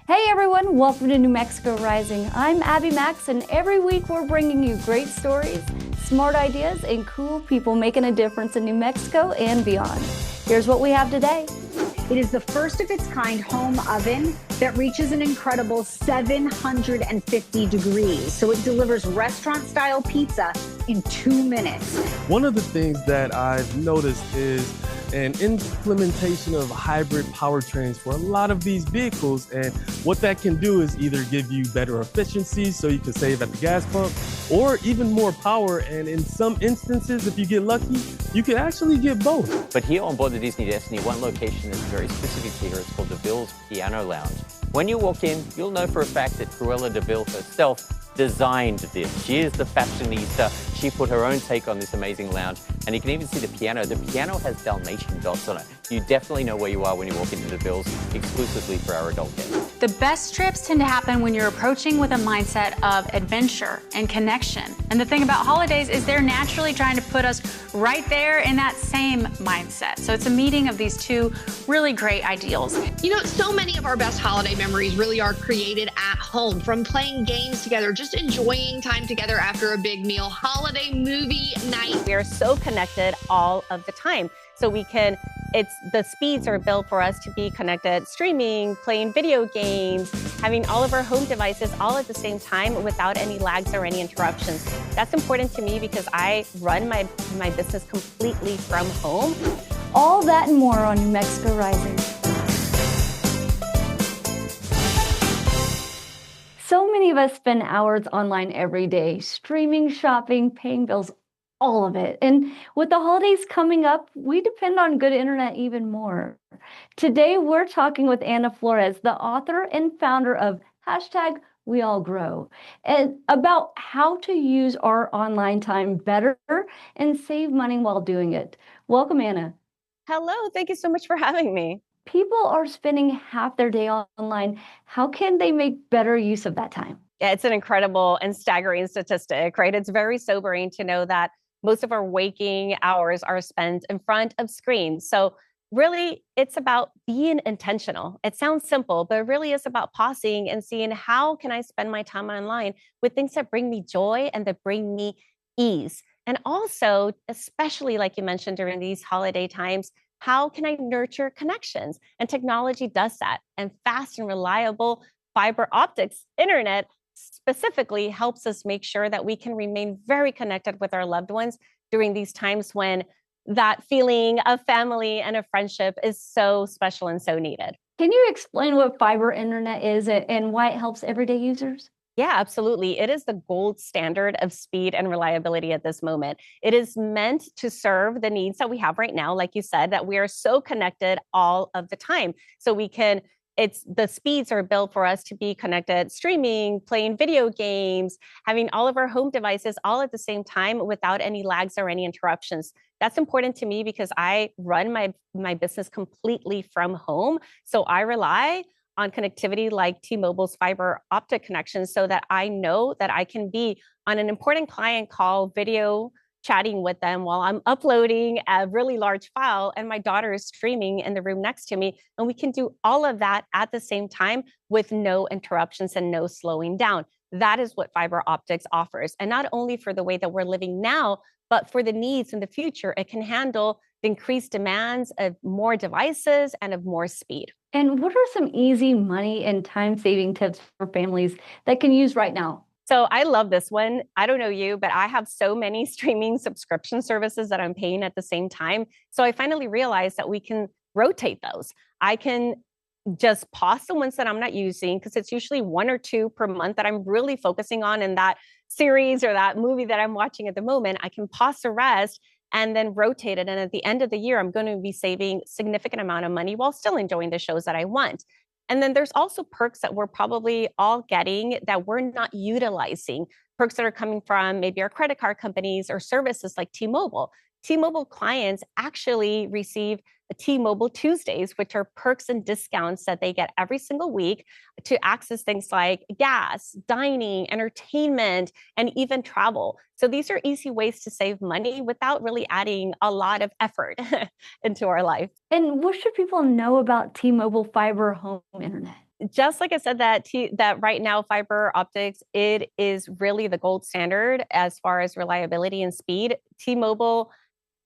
Hey everyone, welcome to New Mexico Rising. I'm Abby Max, and every week we're bringing you great stories, smart ideas, and cool people making a difference in New Mexico and beyond. Here's what we have today. It is the first of its kind home oven that reaches an incredible 750 degrees. So it delivers restaurant-style pizza in 2 minutes. One of the things that I've noticed is an implementation of hybrid powertrains for a lot of these vehicles. And what that can do is either give you better efficiency so you can save at the gas pump, or even more power. And in some instances, if you get lucky, you can actually get both. But here on board the Disney Destiny, one location is very specific to here. It's called the Bill's Piano Lounge. When you walk in, you'll know for a fact that Cruella de Vil herself designed this. She is the fashionista. She put her own take on this amazing lounge. And you can even see the piano. The piano has Dalmatian dots on it. You definitely know where you are when you walk into the Bills, exclusively for our adult guests. The best trips tend to happen when you're approaching with a mindset of adventure and connection. And the thing about holidays is they're naturally trying to put us right there in that same mindset. So it's a meeting of these two really great ideals. You know, so many of our best holiday memories really are created at home, from playing games together, just enjoying time together after a big meal, holiday movie night. We are so connected all of the time. So the speeds are built for us to be connected, streaming, playing video games, having all of our home devices all at the same time without any lags or any interruptions. That's important to me because I run my business completely from home. All that and more on New Mexico Rising. So many of us spend hours online every day, streaming, shopping, paying bills, all of it. And with the holidays coming up, we depend on good internet even more. Today, we're talking with Anna Flores, the author and founder of #WeAllGrow, and about how to use our online time better and save money while doing it. Welcome, Anna. Hello, thank you so much for having me. People are spending half their day online. How can they make better use of that time? Yeah, it's an incredible and staggering statistic, right? It's very sobering to know that most of our waking hours are spent in front of screens. So really, it's about being intentional. It sounds simple, but it really is about pausing and seeing how can I spend my time online with things that bring me joy and that bring me ease. And also, especially like you mentioned during these holiday times, how can I nurture connections? And technology does that. And fast and reliable fiber optics internet specifically helps us make sure that we can remain very connected with our loved ones during these times when that feeling of family and of friendship is so special and so needed. Can you explain what fiber internet is and why it helps everyday users? Yeah, absolutely. It is the gold standard of speed and reliability at this moment. It is meant to serve the needs that we have right now, like you said, that we are so connected all of the time. So the speeds are built for us to be connected, streaming, playing video games, having all of our home devices all at the same time without any lags or any interruptions. That's important to me because I run my business completely from home. So I rely on connectivity like T-Mobile's fiber optic connections so that I know that I can be on an important client call, video chatting with them while I'm uploading a really large file and my daughter is streaming in the room next to me. And we can do all of that at the same time with no interruptions and no slowing down. That is what fiber optics offers. And not only for the way that we're living now, but for the needs in the future, it can handle the increased demands of more devices and of more speed. And what are some easy money and time-saving tips for families that can use right now? So I love this one. I don't know you, but I have so many streaming subscription services that I'm paying at the same time. So I finally realized that we can rotate those. I can just pause the ones that I'm not using because it's usually 1 or 2 per month that I'm really focusing on in that series or that movie that I'm watching at the moment. I can pause the rest and then rotate it. And at the end of the year, I'm going to be saving significant amount of money while still enjoying the shows that I want. And then there's also perks that we're probably all getting that we're not utilizing, perks that are coming from maybe our credit card companies or services like T-Mobile. T-Mobile clients actually receive T-Mobile Tuesdays, which are perks and discounts that they get every single week to access things like gas, dining, entertainment, and even travel. So these are easy ways to save money without really adding a lot of effort into our life. And what should people know about T-Mobile fiber home internet? just like I said, that right now fiber optics, it is really the gold standard as far as reliability and speed. T-Mobile,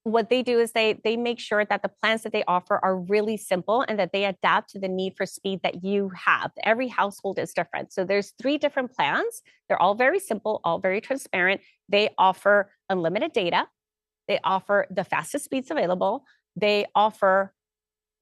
what they do is they make sure that the plans that they offer are really simple and that they adapt to the need for speed that you have. Every household is different. So there's 3 different plans. They're all very simple, all very transparent. They offer unlimited data. They offer the fastest speeds available. They offer,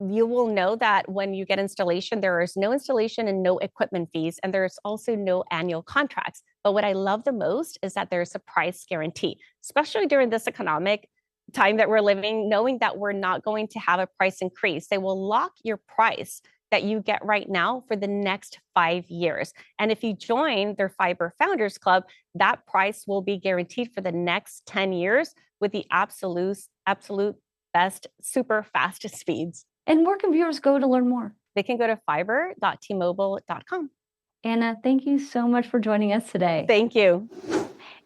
you will know that when you get installation, there is no installation and no equipment fees, and there's also no annual contracts. But what I love the most is that there's a price guarantee, especially during this economic time that we're living, knowing that we're not going to have a price increase. They will lock your price that you get right now for the next 5 years. And if you join their Fiber Founders Club, that price will be guaranteed for the next 10 years with the absolute best, super fastest speeds. And where can viewers go to learn more? They can go to fiber.tmobile.com. Anna, thank you so much for joining us today. Thank you.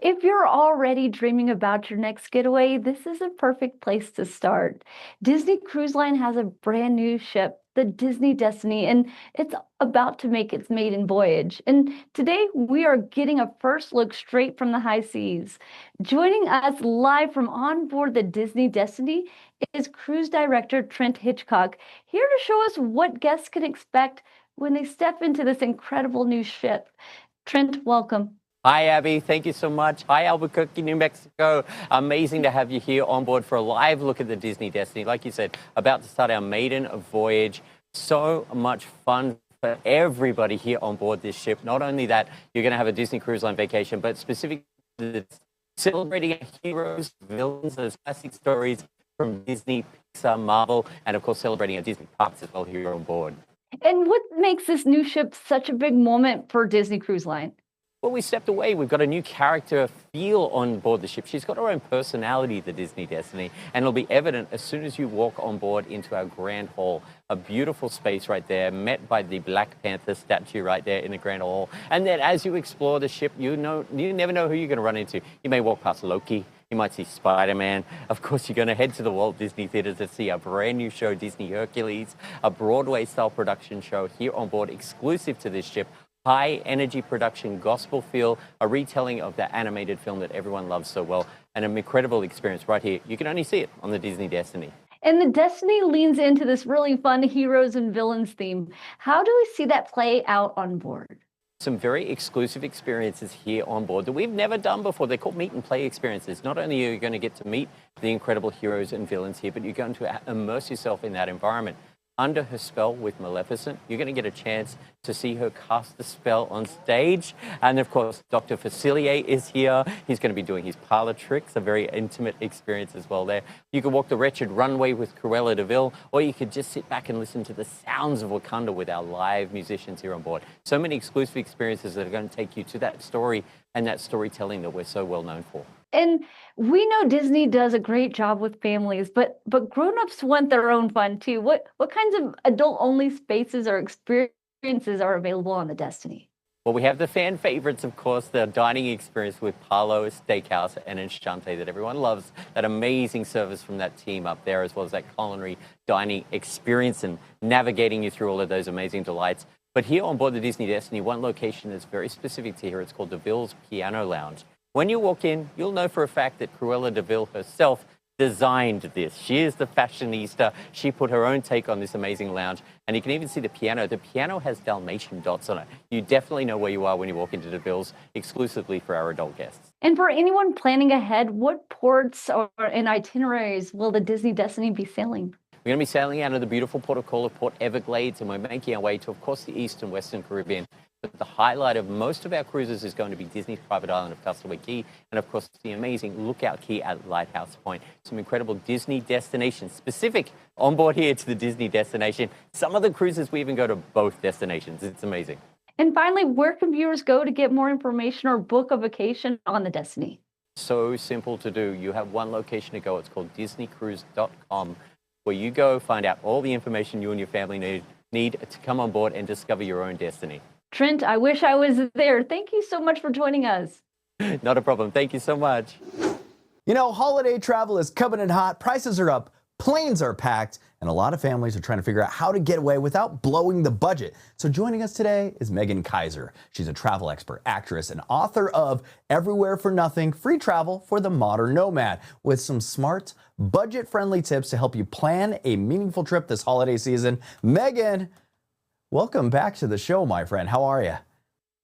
If you're already dreaming about your next getaway, this is a perfect place to start. Disney Cruise Line has a brand new ship, the Disney Destiny, and it's about to make its maiden voyage. And today we are getting a first look straight from the high seas. Joining us live from on board the Disney Destiny is cruise director Trent Hitchcock, here to show us what guests can expect when they step into this incredible new ship. Trent, welcome. Hi, Abby. Thank you so much. Hi, Albuquerque, New Mexico. Amazing to have you here on board for a live look at the Disney Destiny. Like you said, about to start our maiden voyage. So much fun for everybody here on board this ship. Not only that, you're going to have a Disney Cruise Line vacation, but specifically celebrating our heroes, villains, those classic stories from Disney, Pixar, Marvel, and of course celebrating our Disney parks as well here on board. And what makes this new ship such a big moment for Disney Cruise Line? Well, we stepped away. We've got a new character feel on board the ship. She's got her own personality, the Disney Destiny, and it'll be evident as soon as you walk on board into our Grand Hall. A beautiful space right there, met by the Black Panther statue right there in the Grand Hall. And then as you explore the ship, you never know who you're going to run into. You may walk past Loki. You might see Spider-Man. Of course, you're going to head to the Walt Disney Theater to see a brand new show, Disney Hercules, a Broadway-style production show here on board exclusive to this ship. High energy production, gospel feel, a retelling of that animated film that everyone loves so well, and an incredible experience right here. You can only see it on the Disney Destiny. And the Destiny leans into this really fun heroes and villains theme. How do we see that play out on board? Some very exclusive experiences here on board that we've never done before. They're called meet and play experiences. Not only are you going to get to meet the incredible heroes and villains here, but you're going to immerse yourself in that environment. Under her spell with Maleficent, you're going to get a chance to see her cast the spell on stage. And of course, Dr. Facilier is here. He's going to be doing his parlor tricks, a very intimate experience as well there. You could walk the wretched runway with Cruella de Vil, or you could just sit back and listen to the sounds of Wakanda with our live musicians here on board. So many exclusive experiences that are going to take you to that story and that storytelling that we're so well known for. And we know Disney does a great job with families, but grown-ups want their own fun too. What kinds of adult-only spaces or experiences are available on the Destiny? Well, we have the fan favorites, of course, the dining experience with Palo Steakhouse and Enchante that everyone loves. That amazing service from that team up there, as well as that culinary dining experience and navigating you through all of those amazing delights. But here on board the Disney Destiny, one location is very specific to here. It's called DeVille's Piano Lounge. When you walk in, you'll know for a fact that Cruella de Vil herself designed this. She is the fashionista. She put her own take on this amazing lounge. And you can even see the piano. The piano has Dalmatian dots on it. You definitely know where you are when you walk into DeVille's, exclusively for our adult guests. And for anyone planning ahead, what ports and itineraries will the Disney Destiny be sailing? We're going to be sailing out of the beautiful port of call of Port Everglades, and we're making our way to, of course, the East and Western Caribbean. But the highlight of most of our cruises is going to be Disney's private island of Castaway Cay, and of course the amazing Lookout Key at Lighthouse Point. Some incredible Disney destinations specific on board here to the Disney destination. Some of the cruises we even go to both destinations. It's amazing. And finally, where can viewers go to get more information or book a vacation on the Destiny? So simple to do. You have one location to go. It's called DisneyCruise.com, where you go find out all the information you and your family need to come on board and discover your own destiny. Trent, I wish I was there. Thank you so much for joining us. Not a problem. Thank you so much. You know, holiday travel is coming in hot. Prices are up Planes are packed, and a lot of families are trying to figure out how to get away without blowing the budget. So joining us today is Meggan Kaiser. She's a travel expert, actress, and author of Everywhere for Nothing, Free Travel for the Modern Nomad, with some smart, budget-friendly tips to help you plan a meaningful trip this holiday season. Meggan, welcome back to the show, my friend. How are you?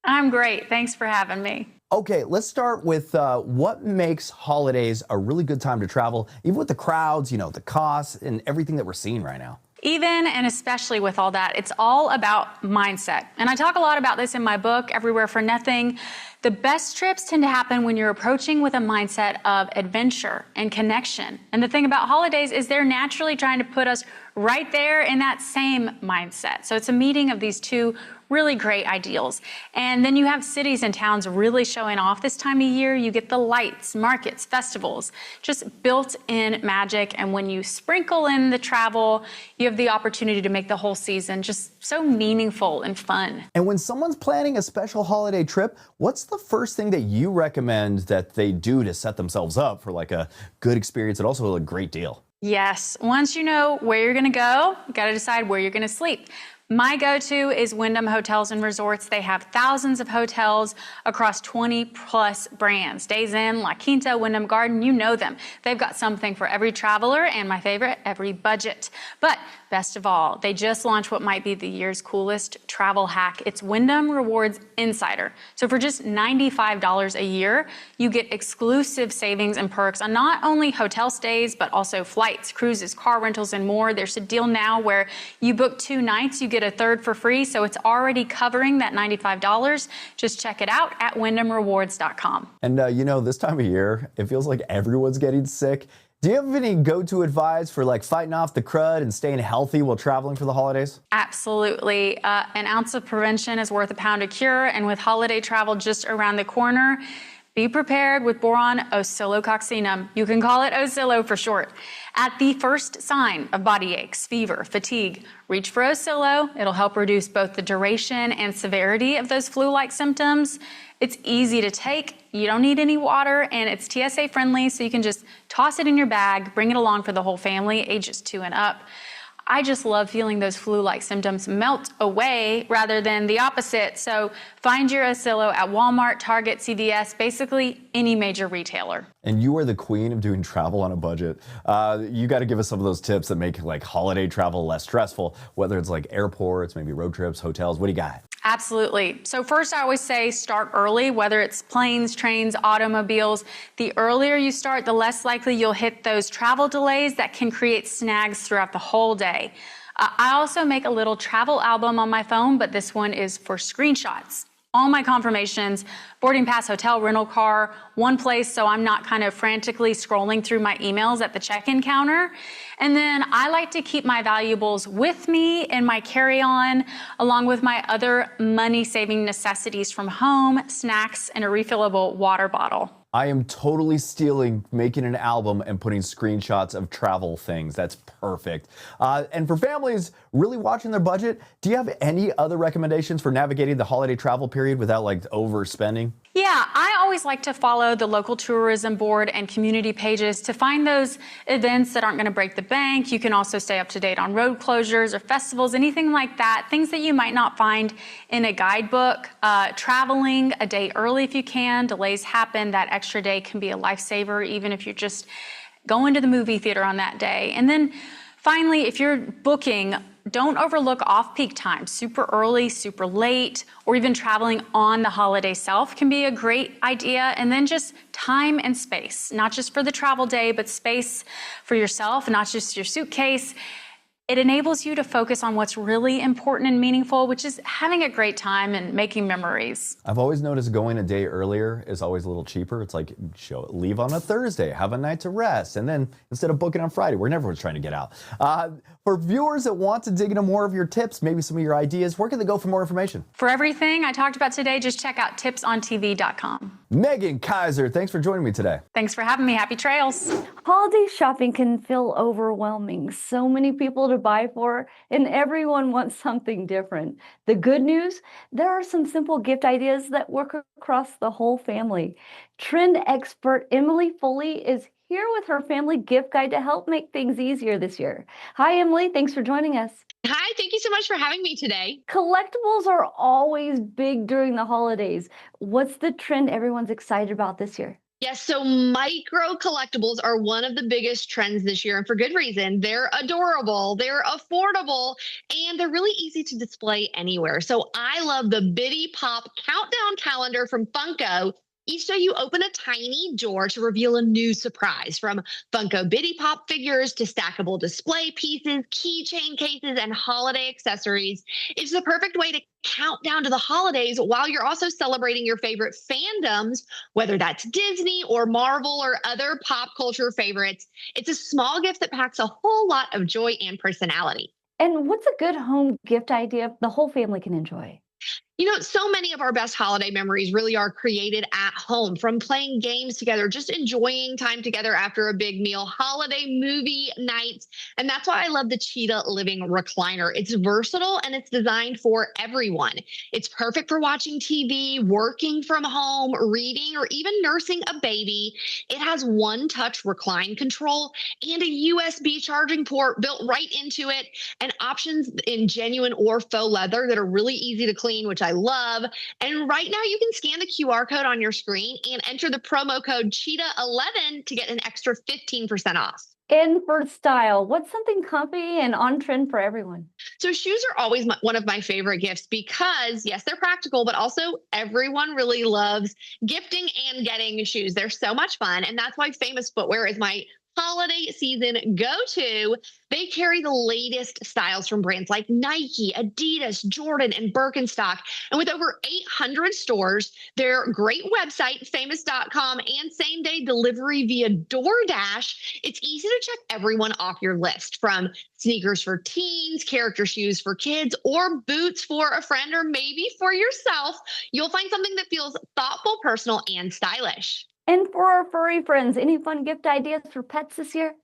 I'm great. Thanks for having me. Okay, let's start with what makes holidays a really good time to travel, even with the crowds, the costs, and everything that we're seeing right now. Even and especially with all that, it's all about mindset. And I talk a lot about this in my book, Everywhere for Nothing. The best trips tend to happen when you're approaching with a mindset of adventure and connection. And the thing about holidays is they're naturally trying to put us right there in that same mindset. So it's a meeting of these two really great ideals. And then you have cities and towns really showing off this time of year. You get the lights, markets, festivals, just built-in magic. And when you sprinkle in the travel, you have the opportunity to make the whole season just so meaningful and fun. And when someone's planning a special holiday trip, what's the first thing that you recommend that they do to set themselves up for like a good experience and also a great deal? Yes, once you know where you're gonna go, you gotta decide where you're gonna sleep. My go-to is Wyndham Hotels and Resorts. They have thousands of hotels across 20 plus brands. Days Inn, La Quinta, Wyndham Garden, you know them. They've got something for every traveler and my favorite, every budget. But best of all, they just launched what might be the year's coolest travel hack. It's Wyndham Rewards Insider. So for just $95 a year, you get exclusive savings and perks on not only hotel stays, but also flights, cruises, car rentals, and more. There's a deal now where you book 2 nights, you get a third for free, so it's already covering that $95. Just check it out at wyndhamrewards.com. And this time of year, it feels like everyone's getting sick. Do you have any go-to advice for like fighting off the crud and staying healthy while traveling for the holidays? Absolutely. An ounce of prevention is worth a pound of cure, and with holiday travel just around the corner, be prepared with boron oscillococcinum. You can call it Oscillo for short. At the first sign of body aches, fever, fatigue, reach for Oscillo. It'll help reduce both the duration and severity of those flu-like symptoms. It's easy to take, you don't need any water, and it's TSA friendly, so you can just toss it in your bag, bring it along for the whole family, ages 2 and up. I just love feeling those flu-like symptoms melt away rather than the opposite. So find your Oscillo at Walmart, Target, CVS, basically any major retailer. And you are the queen of doing travel on a budget. You got to give us some of those tips that make like holiday travel less stressful, whether it's like airports, maybe road trips, hotels. What do you got? Absolutely. So first, I always say start early, whether it's planes, trains, automobiles. The earlier you start, the less likely you'll hit those travel delays that can create snags throughout the whole day. I also make a little travel album on my phone, but this one is for screenshots. All my confirmations, boarding pass, hotel, rental car, one place, so I'm not kind of frantically scrolling through my emails at the check-in counter. And then I like to keep my valuables with me in my carry-on, along with my other money-saving necessities from home, snacks, and a refillable water bottle. I am totally stealing making an album and putting screenshots of travel things. That's perfect. And for families really watching their budget, do you have any other recommendations for navigating the holiday travel period without like overspending? Yeah, I always like to follow the local tourism board and community pages to find those events that aren't going to break the bank. You can also stay up to date on road closures or festivals, anything like that, things that you might not find in a guidebook. Traveling a day early if you can. Delays happen. That extra day can be a lifesaver, even if you're just going to the movie theater on that day. And then finally, if you're booking, don't overlook off-peak times. Super early, super late, or even traveling on the holiday self can be a great idea. And then just time and space, not just for the travel day, but space for yourself, not just your suitcase. It enables you to focus on what's really important and meaningful, which is having a great time and making memories. I've always noticed going a day earlier is always a little cheaper. It's like leave on a Thursday, have a night to rest, and then instead of booking on Friday, where everyone's trying to get out. For viewers that want to dig into more of your tips, maybe some of your ideas, where can they go for more information? For everything I talked about today, just check out tipsontv.com. Meggan Kaiser, thanks for joining me today. Thanks for having me. Happy trails. Holiday shopping can feel overwhelming. So many people to buy for, and everyone wants something different. The good news, there are some simple gift ideas that work across the whole family. Trend expert Emily Foley is here with her family gift guide to help make things easier this year. Hi, Emily. Thanks for joining us. Hi, thank you so much for having me today. Collectibles are always big during the holidays. What's the trend everyone's excited about this year? Yes, so micro collectibles are one of the biggest trends this year, and for good reason. They're adorable, they're affordable, and they're really easy to display anywhere. So I love the Bitty Pop countdown calendar from Funko. Each day you open a tiny door to reveal a new surprise, from Funko Bitty Pop figures to stackable display pieces, keychain cases, and holiday accessories. It's the perfect way to count down to the holidays while you're also celebrating your favorite fandoms, whether that's Disney or Marvel or other pop culture favorites. It's a small gift that packs a whole lot of joy and personality. And what's a good home gift idea the whole family can enjoy? So many of our best holiday memories really are created at home, from playing games together, just enjoying time together after a big meal, holiday movie nights. And that's why I love the Cheetah Living Recliner. It's versatile and it's designed for everyone. It's perfect for watching TV, working from home, reading, or even nursing a baby. It has one-touch recline control and a USB charging port built right into it, and options in genuine or faux leather that are really easy to clean, which I love. And right now you can scan the QR code on your screen and enter the promo code Cheetah11 to get an extra 15% off. And for style, what's something comfy and on trend for everyone? So shoes are always one of my favorite gifts because, yes, they're practical, but also everyone really loves gifting and getting shoes. They're so much fun. And that's why Famous Footwear is my holiday season go-to. They carry the latest styles from brands like Nike, Adidas, Jordan, and Birkenstock. And with over 800 stores, their great website, famous.com, and same-day delivery via DoorDash, it's easy to check everyone off your list, from sneakers for teens, character shoes for kids, or boots for a friend, or maybe for yourself. You'll find something that feels thoughtful, personal, and stylish. And for our furry friends, any fun gift ideas for pets this year?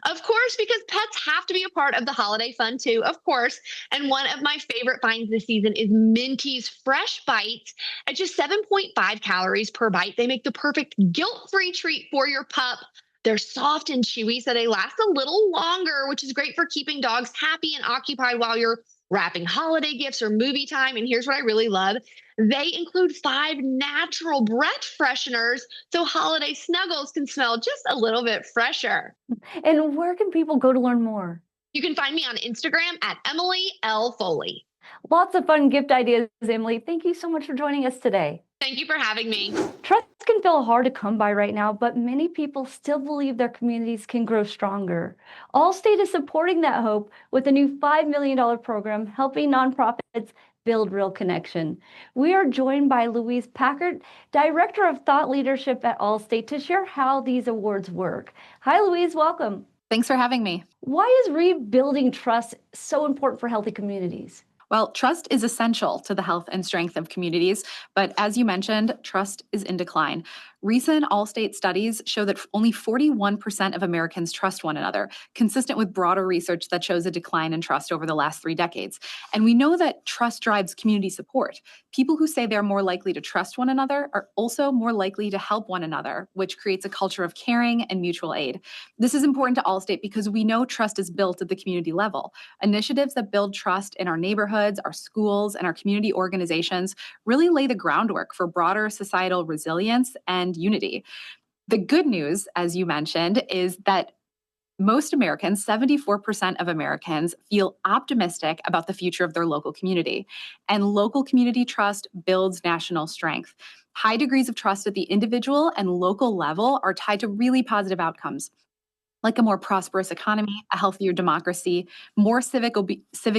Of course, because pets have to be a part of the holiday fun too, of course. And one of my favorite finds this season is Minty's Fresh Bites. At just 7.5 calories per bite, they make the perfect guilt-free treat for your pup. They're soft and chewy, so they last a little longer, which is great for keeping dogs happy and occupied while you're wrapping holiday gifts or movie time. And here's what I really love. They include 5 natural breath fresheners, so holiday snuggles can smell just a little bit fresher. And where can people go to learn more? You can find me on Instagram at Emily L. Foley. Lots of fun gift ideas, Emily. Thank you so much for joining us today. Thank you for having me. Trust can feel hard to come by right now, but many people still believe their communities can grow stronger. Allstate is supporting that hope with a new $5 million program helping nonprofits build real connection. We are joined by Louise Packard, Director of Thought Leadership at Allstate, to share how these awards work. Hi, Louise. Welcome. Thanks for having me. Why is rebuilding trust so important for healthy communities? Well, trust is essential to the health and strength of communities, but as you mentioned, trust is in decline. Recent Allstate studies show that only 41% of Americans trust one another, consistent with broader research that shows a decline in trust over the last 3 decades. And we know that trust drives community support. People who say they're more likely to trust one another are also more likely to help one another, which creates a culture of caring and mutual aid. This is important to Allstate because we know trust is built at the community level. Initiatives that build trust in our neighborhoods, our schools, and our community organizations really lay the groundwork for broader societal resilience and unity. The good news, as you mentioned, is that most Americans, 74% of Americans, feel optimistic about the future of their local community. And local community trust builds national strength. High degrees of trust at the individual and local level are tied to really positive outcomes, like a more prosperous economy, a healthier democracy, more civic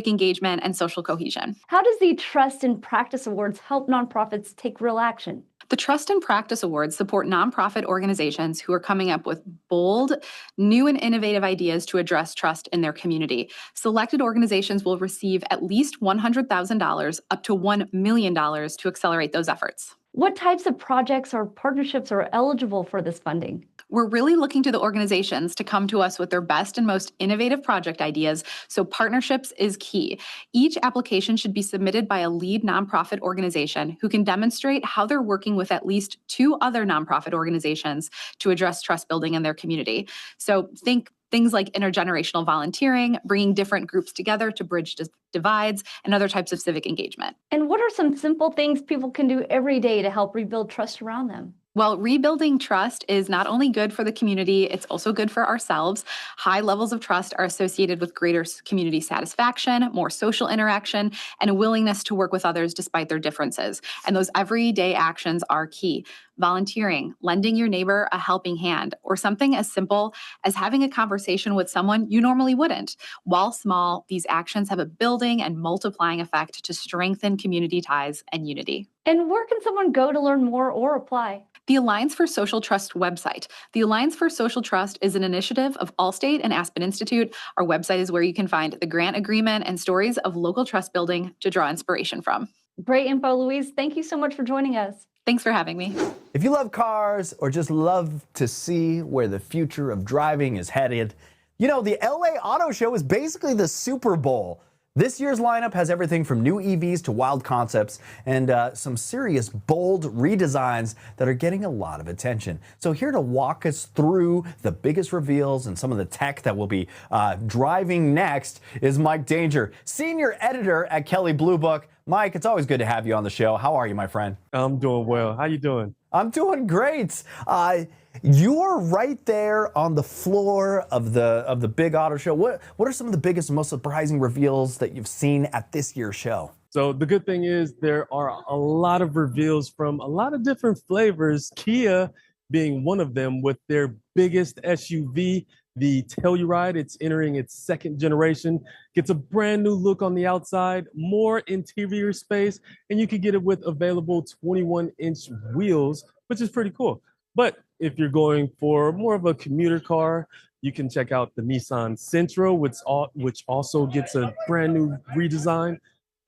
engagement, and social cohesion. How does the Trust and Practice Awards help nonprofits take real action? The Trust and Practice Awards support nonprofit organizations who are coming up with bold, new and innovative ideas to address trust in their community. Selected organizations will receive at least $100,000 up to $1 million to accelerate those efforts. What types of projects or partnerships are eligible for this funding? We're really looking to the organizations to come to us with their best and most innovative project ideas, so partnerships is key. Each application should be submitted by a lead nonprofit organization who can demonstrate how they're working with at least 2 other nonprofit organizations to address trust building in their community. So think things like intergenerational volunteering, bringing different groups together to bridge divides, and other types of civic engagement. And what are some simple things people can do every day to help rebuild trust around them? Well, rebuilding trust is not only good for the community, it's also good for ourselves. High levels of trust are associated with greater community satisfaction, more social interaction, and a willingness to work with others despite their differences. And those everyday actions are key. Volunteering, lending your neighbor a helping hand, or something as simple as having a conversation with someone you normally wouldn't. While small, these actions have a building and multiplying effect to strengthen community ties and unity. And where can someone go to learn more or apply? The Alliance for Social Trust website. The Alliance for Social Trust is an initiative of Allstate and Aspen Institute. Our website is where you can find the grant agreement and stories of local trust building to draw inspiration from. Great info, Louise. Thank you so much for joining us. Thanks for having me. If you love cars or just love to see where the future of driving is headed, you know, the LA Auto Show is basically the Super Bowl. This year's lineup has everything from new EVs to wild concepts and some serious bold redesigns that are getting a lot of attention. So here to walk us through the biggest reveals and some of the tech that will be driving next is Mike Danger, senior editor at Kelley Blue Book. Mike, it's always good to have you on the show. How are you, my friend? I'm doing well. How you doing? I'm doing great. You're right there on the floor of the big auto show. What are some of the biggest and most surprising reveals that you've seen at this year's show? So the good thing is there are a lot of reveals from a lot of different flavors, Kia being one of them with their biggest SUV, the Telluride. It's entering its 2nd generation, gets a brand new look on the outside, more interior space, and you can get it with available 21-inch wheels, which is pretty cool. But if you're going for more of a commuter car, you can check out the Nissan Sentra, which also gets a brand new redesign.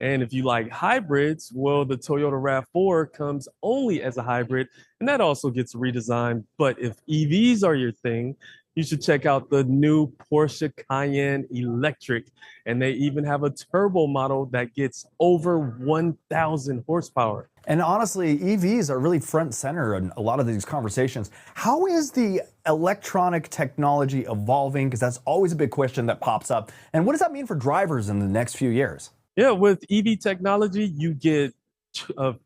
And if you like hybrids, well, the Toyota RAV4 comes only as a hybrid, and that also gets redesigned. But if EVs are your thing, you should check out the new Porsche Cayenne Electric. And they even have a turbo model that gets over 1,000 horsepower. And honestly, EVs are really front and center in a lot of these conversations. How is the electronic technology evolving? Because that's always a big question that pops up. And what does that mean for drivers in the next few years? Yeah, with EV technology, you get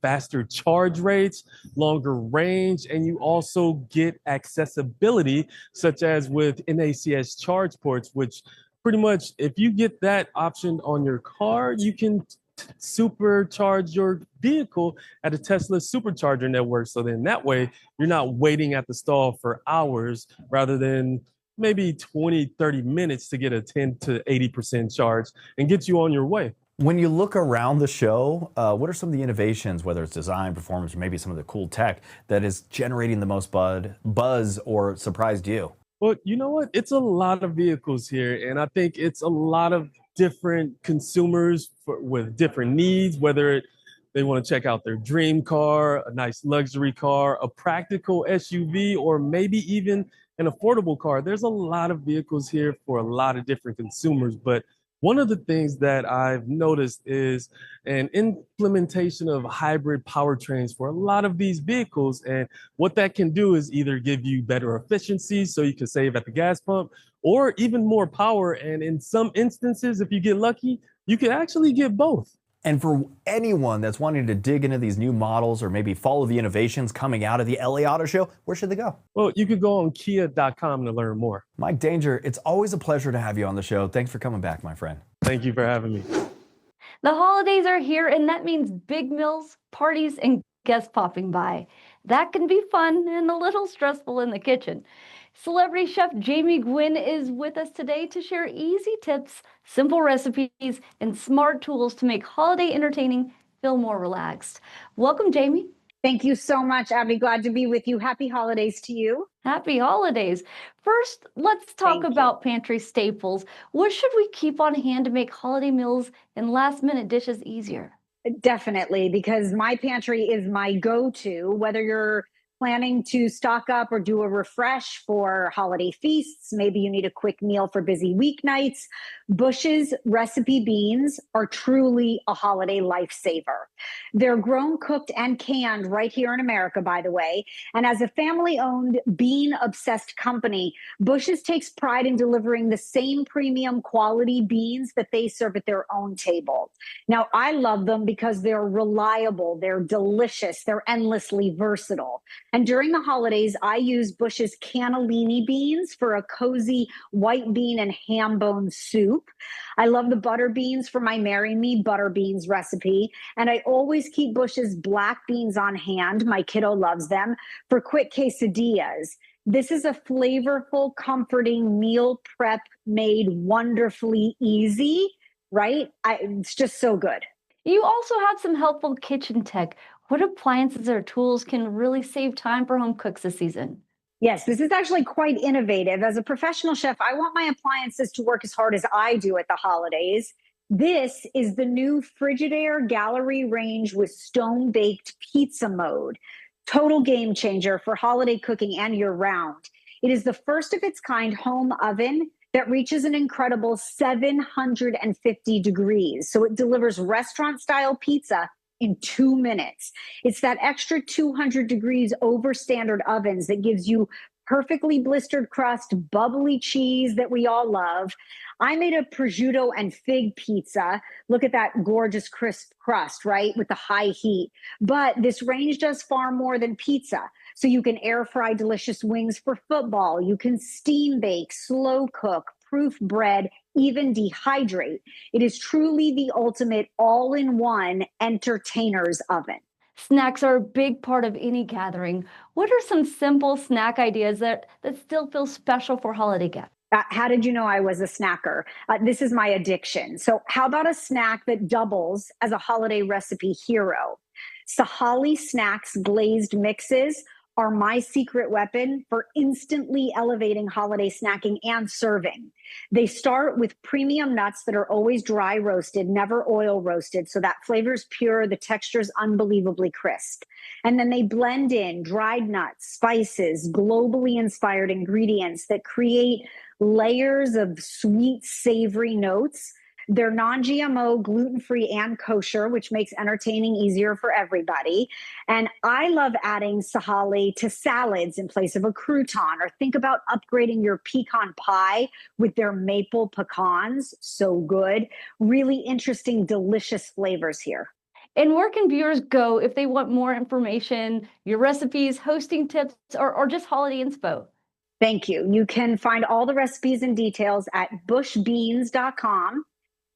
faster charge rates, longer range, and you also get accessibility, such as with NACS charge ports, which pretty much, if you get that option on your car, you can supercharge your vehicle at a Tesla supercharger network. So then that way, you're not waiting at the stall for hours rather than maybe 20, 30 minutes to get a 10 to 80% charge and get you on your way. When you look around the show, what are some of the innovations, whether it's design, performance, or maybe some of the cool tech that is generating the most buzz or surprised you? Well, you know what? It's a lot of vehicles here, and I think it's a lot of different consumers with different needs, whether they want to check out their dream car, a nice luxury car, a practical SUV, or maybe even an affordable car. There's a lot of vehicles here for a lot of different consumers, but one of the things that I've noticed is an implementation of hybrid powertrains for a lot of these vehicles. And what that can do is either give you better efficiency so you can save at the gas pump, or even more power. And in some instances, if you get lucky, you can actually get both. And for anyone that's wanting to dig into these new models or maybe follow the innovations coming out of the LA Auto Show, where should they go? Well, you could go on kia.com to learn more. Mike Danger, it's always a pleasure to have you on the show. Thanks for coming back, my friend. Thank you for having me. The holidays are here, and that means big meals, parties, and guests popping by. That can be fun and a little stressful in the kitchen. Celebrity chef Jamie Gwen is with us today to share easy tips, simple recipes, and smart tools to make holiday entertaining feel more relaxed. Welcome, Jamie. Thank you so much, Abby. Glad to be with you. Happy holidays to you. Happy holidays. First, let's talk about pantry staples. What should we keep on hand to make holiday meals and last-minute dishes easier? Definitely, because my pantry is my go-to, whether you're planning to stock up or do a refresh for holiday feasts. Maybe you need a quick meal for busy weeknights. Bush's recipe beans are truly a holiday lifesaver. They're grown, cooked, and canned right here in America, by the way. And as a family-owned, bean-obsessed company, Bush's takes pride in delivering the same premium quality beans that they serve at their own table. Now, I love them because they're reliable, they're delicious, they're endlessly versatile. And during the holidays, I use Bush's cannellini beans for a cozy white bean and ham bone soup. I love the butter beans for my Marry Me butter beans recipe. And I always keep Bush's black beans on hand. My kiddo loves them for quick quesadillas. This is a flavorful, comforting meal prep made wonderfully easy, right? It's just so good. You also have some helpful kitchen tech. What appliances or tools can really save time for home cooks this season? Yes, this is actually quite innovative. As a professional chef, I want my appliances to work as hard as I do at the holidays. This is the new Frigidaire Gallery range with stone-baked pizza mode. Total game changer for holiday cooking and year-round. It is the first of its kind home oven that reaches an incredible 750 degrees. So it delivers restaurant-style pizza in 2 minutes. It's that extra 200 degrees over standard ovens that gives you perfectly blistered crust, bubbly cheese that we all love. I made a prosciutto and fig pizza. Look at that gorgeous crisp crust, right? With the high heat. But this range does far more than pizza. So you can air fry delicious wings for football. You can steam bake, slow cook, proof bread, even dehydrate. It is truly the ultimate all-in-one entertainer's oven. Snacks are a big part of any gathering. What are some simple snack ideas that still feel special for holiday guests? How did you know I was a snacker? This is my addiction. So how about a snack that doubles as a holiday recipe hero? Sahali Snacks glazed mixes are my secret weapon for instantly elevating holiday snacking and serving. They start with premium nuts that are always dry roasted, never oil roasted, so that flavor's pure, the texture's unbelievably crisp. And then they blend in dried nuts, spices, globally inspired ingredients that create layers of sweet, savory notes. They're non-GMO, gluten-free, and kosher, which makes entertaining easier for everybody. And I love adding Sahali to salads in place of a crouton, or think about upgrading your pecan pie with their maple pecans. So good. Really interesting, delicious flavors here. And where can viewers go if they want more information, your recipes, hosting tips, or just holiday inspo? Thank you. You can find all the recipes and details at bushbeans.com.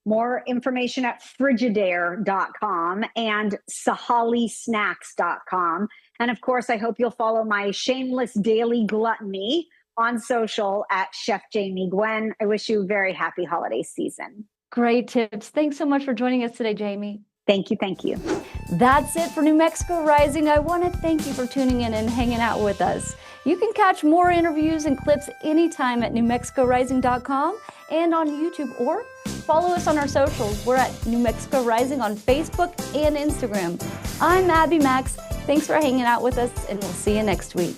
More information at Frigidaire.com and SahaliSnacks.com. And of course, I hope you'll follow my shameless daily gluttony on social at Chef Jamie Gwen. I wish you a very happy holiday season. Great tips. Thanks so much for joining us today, Jamie. Thank you. Thank you. That's it for New Mexico Rising. I want to thank you for tuning in and hanging out with us. You can catch more interviews and clips anytime at NewMexicoRising.com and on YouTube, or follow us on our socials. We're at New Mexico Rising on Facebook and Instagram. I'm Abby Max. Thanks for hanging out with us, and we'll see you next week.